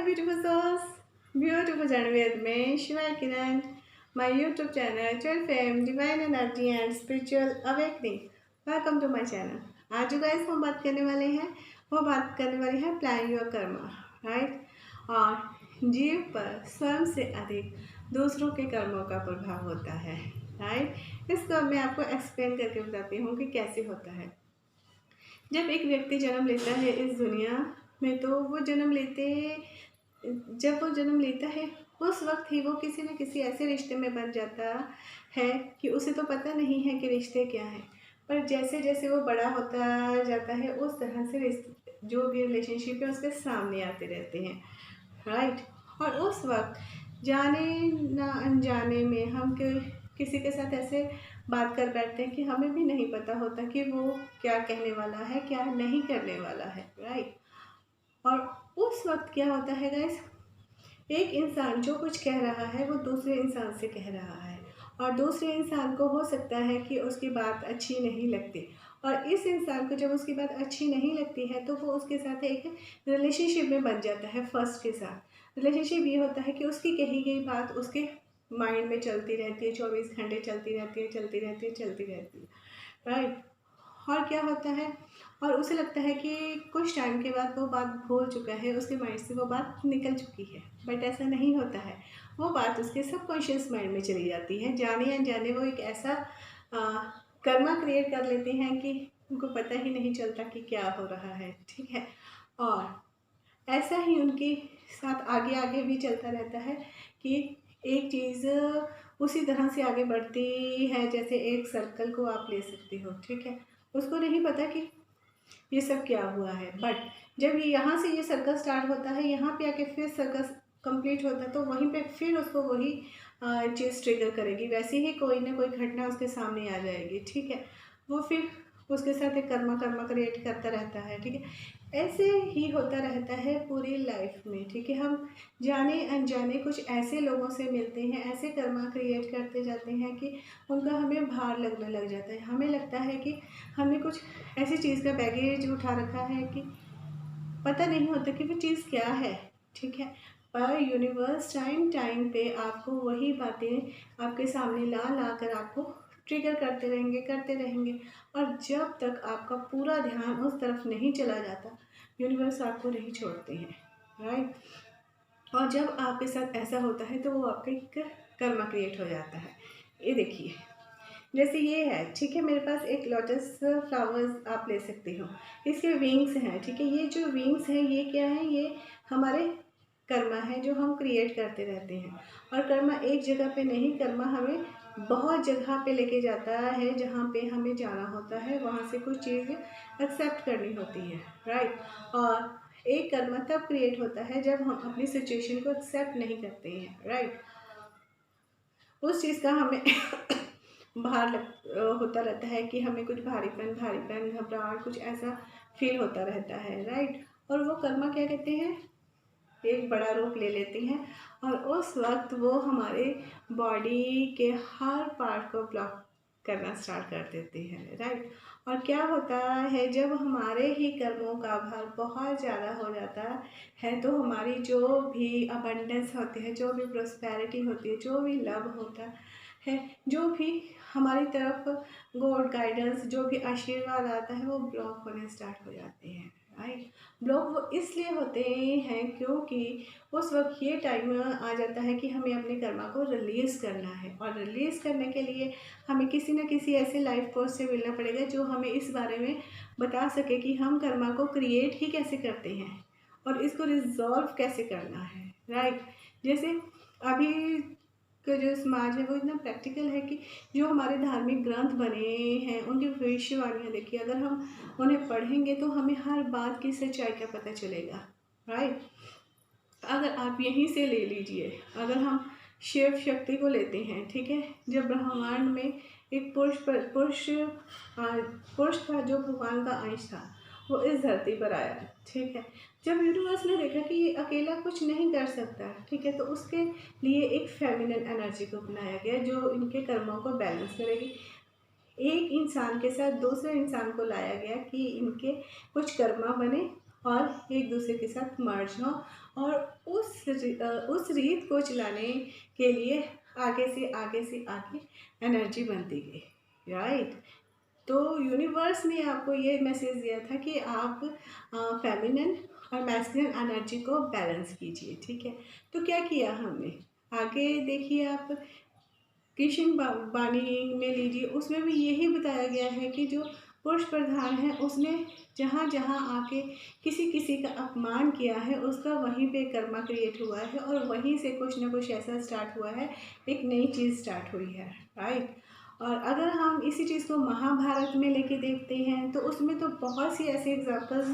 beautiful souls, beautiful journey with me, Shiva Kiran, my YouTube channel 12 Divine Energy and Spiritual Awakening. Welcome to my channel. आज जो guys हम बात करने वाले हैं वो बात करने वाली है प्लान योर कर्मा, राइट। और जीव पर स्वयं से अधिक दूसरों के कर्मों का प्रभाव होता है, राइट। इसको मैं आपको एक्सप्लेन करके बताती हूँ कि कैसे होता है। जब एक व्यक्ति जन्म लेता है इस दुनिया में, तो वो जब वो जन्म लेता है उस वक्त ही वो किसी न किसी ऐसे रिश्ते में बन जाता है कि उसे तो पता नहीं है कि रिश्ते क्या हैं, पर जैसे जैसे वो बड़ा होता जाता है उस तरह से जो भी रिलेशनशिप है उसके सामने आते रहते हैं, राइट। और उस वक्त जाने ना अनजाने में हम किसी के साथ ऐसे बात कर बैठते हैं कि हमें भी नहीं पता होता कि वो क्या कहने वाला है, क्या नहीं करने वाला है, राइट। और उस वक्त क्या होता है गाइस, एक इंसान जो कुछ कह रहा है वो दूसरे इंसान से कह रहा है, और दूसरे इंसान को हो सकता है कि उसकी बात अच्छी नहीं लगती, और इस इंसान को जब उसकी बात अच्छी नहीं लगती है तो वो उसके साथ एक रिलेशनशिप में बन जाता है। फर्स्ट के साथ रिलेशनशिप ये होता है कि उसकी कही गई बात उसके माइंड में चलती रहती है, 24 घंटे चलती रहती है, राइट। और क्या होता है, और उसे लगता है कि कुछ टाइम के बाद वो बात भूल चुका है, उसके माइंड से वो बात निकल चुकी है, बट ऐसा नहीं होता है। वो बात उसके सबकॉन्शियस माइंड में चली जाती है। जाने अनजाने वो एक ऐसा कर्मा क्रिएट कर लेते हैं कि उनको पता ही नहीं चलता कि क्या हो रहा है, ठीक है। और ऐसा ही उनके साथ आगे आगे भी चलता रहता है कि एक चीज़ उसी तरह से आगे बढ़ती है, जैसे एक सर्कल को आप ले सकते हो, ठीक है। उसको नहीं पता कि ये सब क्या हुआ है, बट जब ये यहाँ से ये सर्कस स्टार्ट होता है, यहाँ पे आके फिर सर्कस कंप्लीट होता है, तो वहीं पे फिर उसको वही चीज़ ट्रिगर करेगी। वैसे ही कोई ना कोई घटना उसके सामने आ जाएगी, ठीक है। वो फिर उसके साथ एक कर्मा क्रिएट करता रहता है, ठीक है। ऐसे ही होता रहता है पूरी लाइफ में, ठीक है। हम जाने अनजाने कुछ ऐसे लोगों से मिलते हैं, ऐसे कर्मा क्रिएट करते जाते हैं कि उनका हमें भार लगने लग जाता है। हमें लगता है कि हमने कुछ ऐसी चीज़ का बैगेज उठा रखा है कि पता नहीं होता कि वो चीज़ क्या है, ठीक है। पर यूनिवर्स टाइम पे आपको वही बातें आपके सामने ला कर आपको ट्रिगर करते रहेंगे, और जब तक आपका पूरा ध्यान उस तरफ नहीं चला जाता यूनिवर्स आपको नहीं छोड़ते हैं, राइट। और जब आपके साथ ऐसा होता है तो वो आपका एक कर्मा क्रिएट हो जाता है। ये देखिए, जैसे ये है, ठीक है। मेरे पास एक लोटस फ्लावर्स आप ले सकते हो, इसके विंग्स हैं, ठीक है। ये जो विंग्स हैं ये क्या है, ये हमारे कर्मा है जो हम क्रिएट करते रहते हैं। और कर्मा एक जगह पे नहीं, कर्मा हमें बहुत जगह पे लेके जाता है, जहाँ पे हमें जाना होता है, वहाँ से कुछ चीज़ एक्सेप्ट करनी होती है, राइट। और एक कर्मा तब क्रिएट होता है जब हम अपनी सिचुएशन को एक्सेप्ट नहीं करते हैं, राइट। उस चीज़ का हमें होता रहता है कि हमें कुछ भारीपन घबराहट कुछ ऐसा फील होता रहता है, राइट। और वो कर्मा क्या कहते हैं, एक बड़ा रूप ले लेती हैं, और उस वक्त वो हमारे बॉडी के हर पार्ट को ब्लॉक करना स्टार्ट कर देती है, राइट। और क्या होता है, जब हमारे ही कर्मों का भार बहुत ज़्यादा हो जाता है तो हमारी जो भी अबंडेंस होती है, जो भी प्रोस्पेरिटी होती है, जो भी लव होता है, जो भी हमारी तरफ गॉड गाइडेंस, जो भी आशीर्वाद आता है, वो ब्लॉक होने स्टार्ट हो जाते हैं, राइट। ब्लॉक वो इसलिए होते हैं क्योंकि उस वक्त ये टाइम आ जाता है कि हमें अपने कर्मा को रिलीज़ करना है, और रिलीज़ करने के लिए हमें किसी न किसी ऐसे लाइफ कोच से मिलना पड़ेगा जो हमें इस बारे में बता सके कि हम कर्मा को क्रिएट ही कैसे करते हैं और इसको रिजॉल्व कैसे करना है, राइट। जैसे अभी का जो समाज है वो इतना प्रैक्टिकल है कि जो हमारे धार्मिक ग्रंथ बने हैं उनकी भविष्यवाणियाँ देखिए, अगर हम उन्हें पढ़ेंगे तो हमें हर बात की सच्चाई का पता चलेगा, राइट। अगर आप यहीं से ले लीजिए, अगर हम शिव शक्ति को लेते हैं, ठीक है। जब ब्रह्मांड में एक पुरुष था जो भगवान का अंश था, वो इस धरती पर आया, ठीक है। जब यूनिवर्स ने देखा कि ये अकेला कुछ नहीं कर सकता, ठीक है, तो उसके लिए एक फेमिनिन एनर्जी को बनाया गया जो इनके कर्मों को बैलेंस करेगी। एक इंसान के साथ दूसरे इंसान को लाया गया कि इनके कुछ कर्मा बने और एक दूसरे के साथ मर्ज हों और उस रीत को चलाने के लिए आगे से आगे से आगे एनर्जी बनती गई, राइट। तो यूनिवर्स ने आपको ये मैसेज दिया था कि आप फेमिनिन और मैस्कुलिन एनर्जी को बैलेंस कीजिए, ठीक है। तो क्या किया हमने, आगे देखिए आप कृष्ण वाणी में लीजिए, उसमें भी यही बताया गया है कि जो पुरुष प्रधान है उसने जहाँ जहाँ आके किसी किसी का अपमान किया है उसका वहीं पे कर्मा क्रिएट हुआ है और वहीं से कुछ ना कुछ ऐसा स्टार्ट हुआ है, एक नई चीज़ स्टार्ट हुई है, राइट। और अगर हम इसी चीज़ को महाभारत में लेके देखते हैं तो उसमें तो बहुत सी ऐसे एग्जाम्पल्स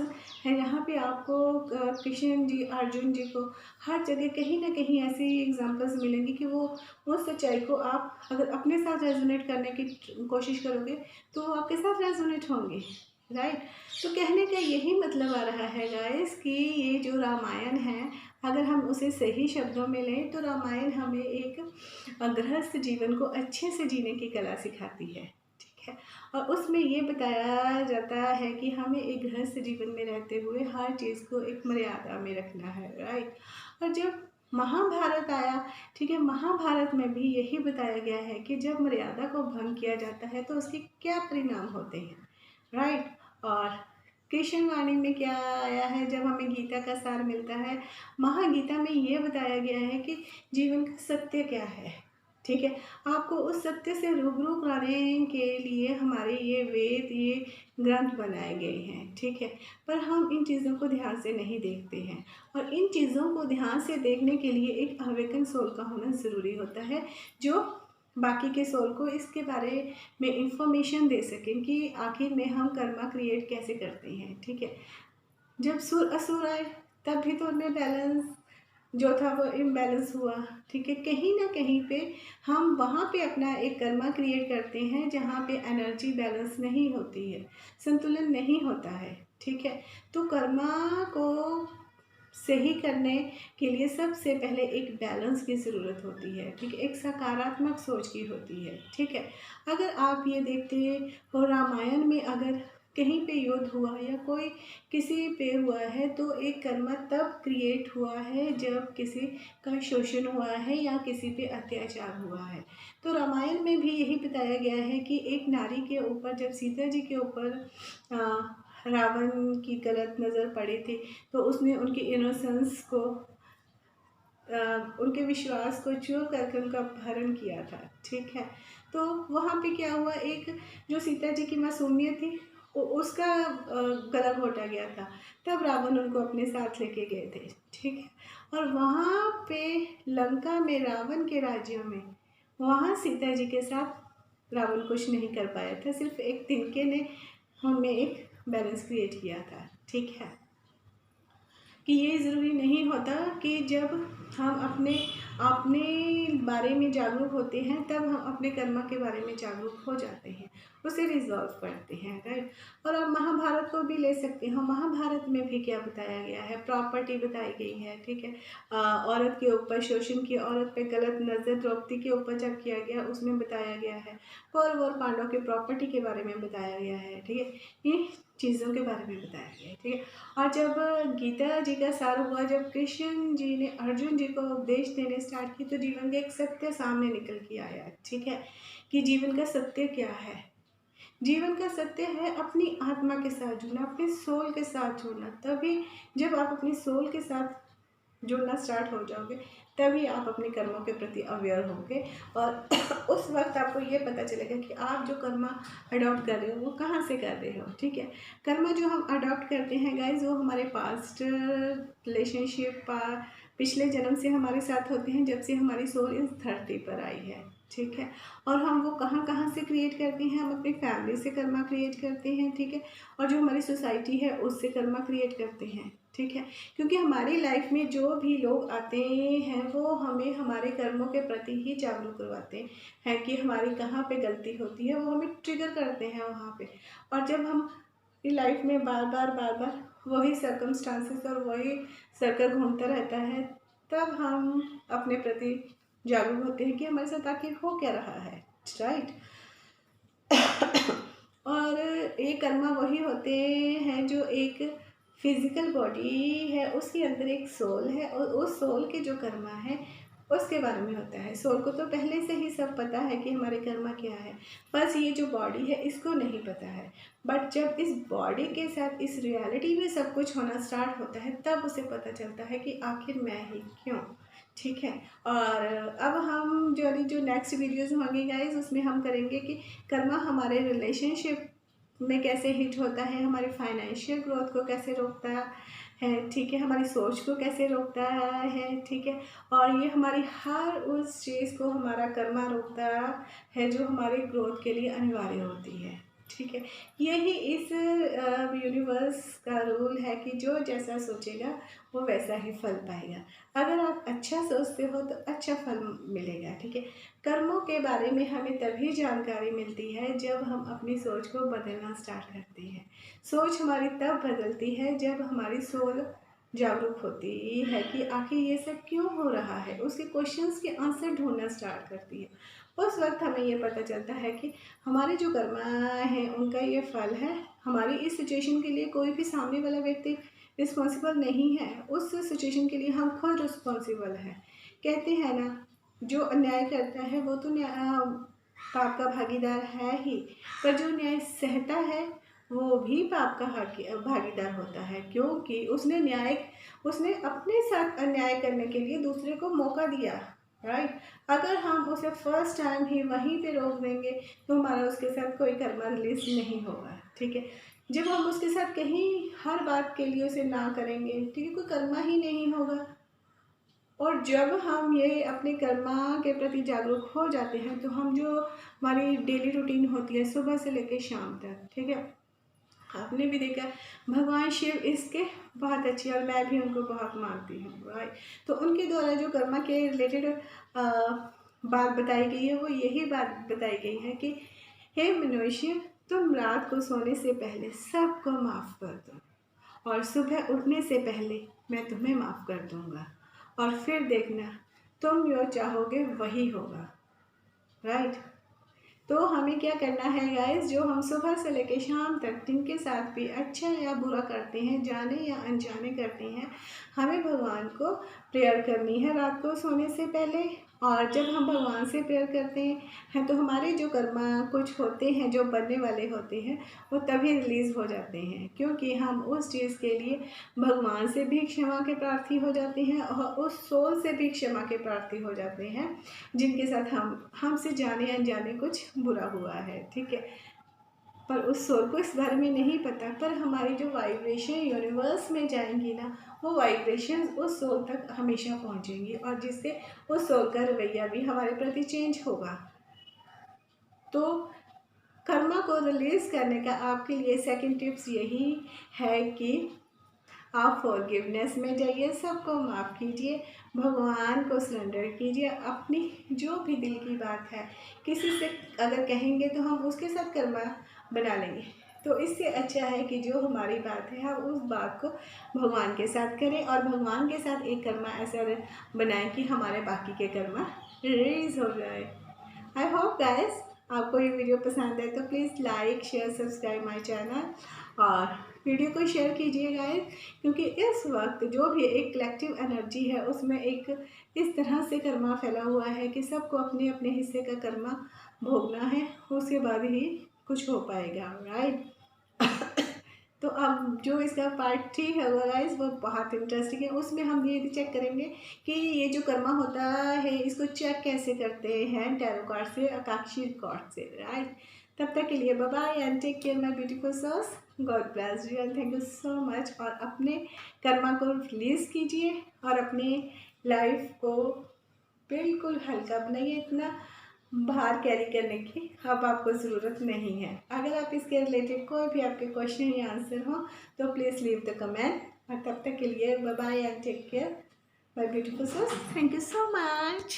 हैं जहाँ पे आपको कृष्ण जी अर्जुन जी को हर जगह कहीं ना कहीं ऐसी एग्जाम्पल्स मिलेंगी कि वो उस सच्चाई को आप अगर अपने साथ रेजोनेट करने की कोशिश करोगे तो वो आपके साथ रेजोनेट होंगे, राइट। तो कहने का यही मतलब आ रहा है गाइस कि ये जो रामायण है अगर हम उसे सही शब्दों में लें तो रामायण हमें एक गृहस्थ जीवन को अच्छे से जीने की कला सिखाती है, ठीक है। और उसमें ये बताया जाता है कि हमें एक गृहस्थ जीवन में रहते हुए हर चीज़ को एक मर्यादा में रखना है, राइट। और जब महाभारत आया, ठीक है, महाभारत में भी यही बताया गया है कि जब मर्यादा को भंग किया जाता है तो उसके क्या परिणाम होते हैं, राइट। और कृष्ण वाणी में क्या आया है, जब हमें गीता का सार मिलता है, महागीता में ये बताया गया है कि जीवन का सत्य क्या है, ठीक है। आपको उस सत्य से रूबरू कराने के लिए हमारे ये वेद, ये ग्रंथ बनाए गए हैं, ठीक है। पर हम इन चीज़ों को ध्यान से नहीं देखते हैं और इन चीज़ों को ध्यान से देखने के लिए एक अवेकन सोल का होना ज़रूरी होता है जो बाकी के सोल को इसके बारे में इंफॉर्मेशन दे सकें कि आखिर में हम कर्मा क्रिएट कैसे करते हैं, ठीक है। जब सुर असुर आए तब भी तो उनमें बैलेंस जो था वो इम्बैलेंस हुआ, ठीक है। कहीं ना कहीं पे हम वहाँ पे अपना एक कर्मा क्रिएट करते हैं जहाँ पे एनर्जी बैलेंस नहीं होती है, संतुलन नहीं होता है, ठीक है। तो कर्मा को सही करने के लिए सबसे पहले एक बैलेंस की ज़रूरत होती है, ठीक है, एक सकारात्मक सोच की होती है, ठीक है। अगर आप ये देखते हो रामायण में अगर कहीं पे युद्ध हुआ या कोई किसी पे हुआ है तो एक कर्मा तब क्रिएट हुआ है जब किसी का शोषण हुआ है या किसी पे अत्याचार हुआ है। तो रामायण में भी यही बताया गया है कि एक नारी के ऊपर जब सीता जी के ऊपर रावण की गलत नज़र पड़ी थी तो उसने उनके इनोसेंस को उनके विश्वास को चूर करके उनका अपहरण किया था, ठीक है। तो वहाँ पे क्या हुआ, एक जो सीता जी की मासूमियत थी उसका गला घोटा गया था, तब रावण उनको अपने साथ लेके गए थे, ठीक है। और वहाँ पे लंका में रावण के राज्यों में वहाँ सीता जी के साथ रावण कुछ नहीं कर पाया था, सिर्फ एक तिनके ने हमें एक बैलेंस क्रिएट किया था, ठीक है। कि ये ज़रूरी नहीं होता कि जब हम अपने अपने बारे में जागरूक होते हैं तब हम अपने कर्मा के बारे में जागरूक हो जाते हैं, उसे रिजॉल्व करते हैं, राइट। और अब महाभारत को भी ले सकते हैं, महाभारत में भी क्या बताया गया है, प्रॉपर्टी बताई गई है, ठीक है। औरत के ऊपर शोषण की, औरत पे गलत नज़र द्रौपदी के ऊपर जब किया गया उसमें बताया गया है, कौरव और पांडव के प्रॉपर्टी के बारे में बताया गया है, ठीक है। ये चीज़ों के बारे में बताया गया है, ठीक है। और जब गीता जी का सार हुआ, जब कृष्ण जी ने अर्जुन जी को उपदेश देने स्टार्ट की तो जीवन का एक सत्य सामने निकल के आया, ठीक है। कि जीवन का सत्य क्या है, जीवन का सत्य है अपनी आत्मा के साथ जुड़ना, अपने सोल के साथ जुड़ना। तभी जब आप अपनी सोल के साथ जुड़ना स्टार्ट हो जाओगे तभी आप अपने कर्मों के प्रति अवेयर होंगे और उस वक्त आपको ये पता चलेगा कि आप जो कर्मा अडॉप्ट कर रहे हो वो कहाँ से कर रहे हो, ठीक है। कर्मा जो हम अडॉप्ट करते हैं गाइज वो हमारे पास्ट रिलेशनशिप पिछले जन्म से हमारे साथ होते हैं जब से हमारी सोल इस धरती पर आई है, ठीक है। और हम वो कहाँ कहाँ से क्रिएट करते हैं, हम अपनी फैमिली से कर्मा क्रिएट करते हैं, ठीक है। और जो हमारी सोसाइटी है उससे कर्मा क्रिएट करते हैं, ठीक है। क्योंकि हमारी लाइफ में जो भी लोग आते हैं वो हमें हमारे कर्मों के प्रति ही जागरूक करवाते हैं कि हमारी कहाँ पे गलती होती है, वो हमें ट्रिगर करते हैं वहाँ पे। और जब हम लाइफ में बार बार वही सर्कमस्टांसेस और वही सर्कल घूमता रहता है तब हम अपने प्रति जागरूक होते हैं कि हमारे साथ आखिर हो क्या रहा है, राइट। और ये कर्मा वही होते हैं जो एक फिजिकल बॉडी है, उसके अंदर एक सोल है और उस सोल के जो कर्मा है उसके बारे में होता है। सोल को तो पहले से ही सब पता है कि हमारे कर्मा क्या है, बस ये जो बॉडी है इसको नहीं पता है। बट जब इस बॉडी के साथ इस रियलिटी में सब कुछ होना स्टार्ट होता है तब उसे पता चलता है कि आखिर मैं ही क्यों। ठीक है। और अब हम जो नेक्स्ट वीडियोज़ होंगे गाइज, उसमें हम करेंगे कि कर्मा हमारे रिलेशनशिप में कैसे हिट होता है, हमारी फाइनेंशियल ग्रोथ को कैसे रोकता है, ठीक है, हमारी सोच को कैसे रोकता है, ठीक है, और ये हमारी हर उस चीज़ को हमारा कर्मा रोकता है जो हमारी ग्रोथ के लिए अनिवार्य होती है। ठीक है, यही इस यूनिवर्स का रूल है कि जो जैसा सोचेगा वो वैसा ही फल पाएगा। अगर आप अच्छा सोचते हो तो अच्छा फल मिलेगा। ठीक है, कर्मों के बारे में हमें तभी जानकारी मिलती है जब हम अपनी सोच को बदलना स्टार्ट करते हैं। सोच हमारी तब बदलती है जब हमारी सोल जागरूक होती है कि आखिर ये सब क्यों हो रहा है, उसके क्वेश्चंस के आंसर ढूंढना स्टार्ट करती है। उस वक्त हमें ये पता चलता है कि हमारे जो कर्मा हैं उनका ये फल है। हमारी इस सिचुएशन के लिए कोई भी सामने वाला व्यक्ति रिस्पॉन्सिबल नहीं है, उस सिचुएशन के लिए हम खुद रिस्पॉन्सिबल हैं। कहते हैं ना, जो अन्याय करता है वो तो पाप का भागीदार है ही, पर जो न्याय सहता है वो भी पाप का भागीदार होता है, क्योंकि उसने अपने साथ अन्याय करने के लिए दूसरे को मौका दिया। राइट, अगर हम उसे फर्स्ट टाइम ही वहीं पे रोक देंगे तो हमारा उसके साथ कोई कर्मा रिलीज नहीं होगा। ठीक है, जब हम उसके साथ कहीं हर बात के लिए उसे ना करेंगे, ठीक है, कोई कर्मा ही नहीं होगा। और जब हम ये अपने कर्मा के प्रति जागरूक हो जाते हैं तो हम जो हमारी डेली रूटीन होती है सुबह से लेकर शाम तक, ठीक है, आपने भी देखा भगवान शिव इसके बहुत अच्छे, और मैं भी उनको बहुत मानती हूँ। राइट, तो उनके द्वारा जो कर्मा के रिलेटेड बात बताई गई है वो यही बात बताई गई है कि हे मनुष्य, तुम रात को सोने से पहले सबको माफ़ कर दो और सुबह उठने से पहले मैं तुम्हें माफ़ कर दूँगा, और फिर देखना तुम जो चाहोगे वही होगा। राइट, तो हमें क्या करना है गाइस, जो हम सुबह से लेकर शाम तक जिनके साथ भी अच्छा या बुरा करते हैं, जाने या अनजाने करते हैं, हमें भगवान को प्रेयर करनी है रात को सोने से पहले। और जब हम भगवान से प्रेयर करते हैं तो हमारे जो कर्मा कुछ होते हैं जो बनने वाले होते हैं वो तभी रिलीज़ हो जाते हैं, क्योंकि हम उस चीज़ के लिए भगवान से भी क्षमा के प्रार्थी हो जाते हैं और उस सोल से भी क्षमा के प्रार्थी हो जाते हैं जिनके साथ हमसे जाने अनजाने कुछ बुरा हुआ है। ठीक है, पर उस सोल को इस बारे में नहीं पता, पर हमारी जो वाइब्रेशन यूनिवर्स में जाएंगी ना, वो वाइब्रेशन उस सोल तक हमेशा पहुंचेंगी और जिससे उस सोल का रवैया भी हमारे प्रति चेंज होगा। तो कर्मा को रिलीज करने का आपके लिए सेकंड टिप्स यही है कि आप फॉरगिवनेस में जाइए, सबको माफ़ कीजिए, भगवान को सरेंडर कीजिए, अपनी जो भी दिल की बात है किसी से अगर कहेंगे तो हम उसके साथ कर्मा बना लेंगे। तो इससे अच्छा है कि जो हमारी बात है हम उस बात को भगवान के साथ करें और भगवान के साथ एक कर्मा ऐसा बनाएं कि हमारे बाकी के कर्मा रिलीज हो जाए। आई होप गाइस आपको ये वीडियो पसंद है तो please like share subscribe my channel और वीडियो को शेयर कीजिए गाइस, क्योंकि इस वक्त जो भी एक कलेक्टिव एनर्जी है उसमें एक इस तरह से कर्मा फैला हुआ है कि सबको अपने अपने हिस्से का कर्मा भोगना है, उसके बाद ही कुछ हो पाएगा। राइट, तो अब जो इसका पार्ट 3 है गाइस वो बहुत इंटरेस्टिंग है, उसमें हम ये चेक करेंगे कि ये जो कर्मा होता है इसको चेक कैसे करते हैं टैरो कार्ड से, आकाशीय कार्ड से। राइट, तब तक के लिए bye bye and take care my beautiful souls, God bless you and thank you so much. और अपने कर्मा को रिलीज़ कीजिए और अपने लाइफ को बिल्कुल हल्का बनाइए, इतना बाहर कैरी करने की अब आपको ज़रूरत नहीं है। अगर आप इसके रिलेटेड कोई भी आपके क्वेश्चन या आंसर हो तो प्लीज़ लीव द कमेंट। और तब तक के लिए bye bye and take care my beautiful souls, thank you so much.